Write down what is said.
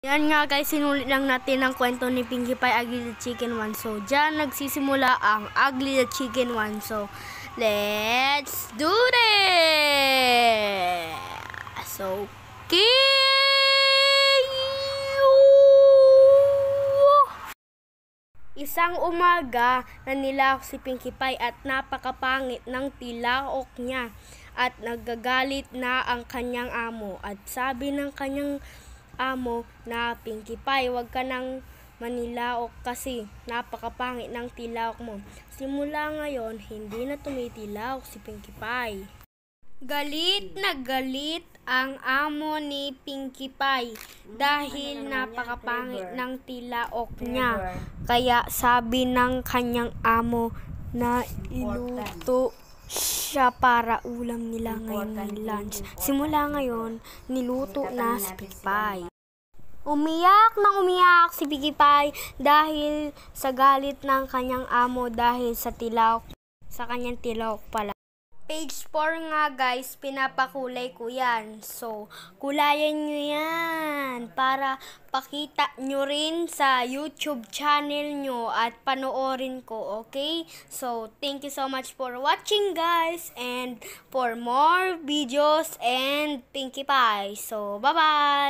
Yan nga guys, sinulit lang natin ang kwento ni Pinkie Pie, Ugly the Chicken One. So, dyan nagsisimula ang Ugly the Chicken One. So, let's do this! So, isang umaga, nanilak si Pinkie Pie at napakapangit ng tilaok niya at nagagalit na ang kanyang amo. At sabi ng kanyang amo na, Pinkie Pie, wag ka nang manilaok kasi napakapangit ng tilaok mo. Simula ngayon, hindi na tumitilaok si Pinkie Pie. Galit na galit ang amo ni Pinkie Pie dahil napakapangit ng tilaok niya. Kaya sabi ng kanyang amo na iluto siya para ulam nila ngayon ng lunch. Simula ngayon, niluto na si Pinkie Pie. Umiyak nang umiyak si Pinkie Pie dahil sa galit ng kanyang amo dahil sa kanyang tilaok pala. Page 4 nga guys, pinapakulay ko yan. So, kulayan nyo yan para pakita nyo rin sa YouTube channel nyo at panoorin ko, okay? So, thank you so much for watching guys, and for more videos and Pinkie Pie. So, bye-bye!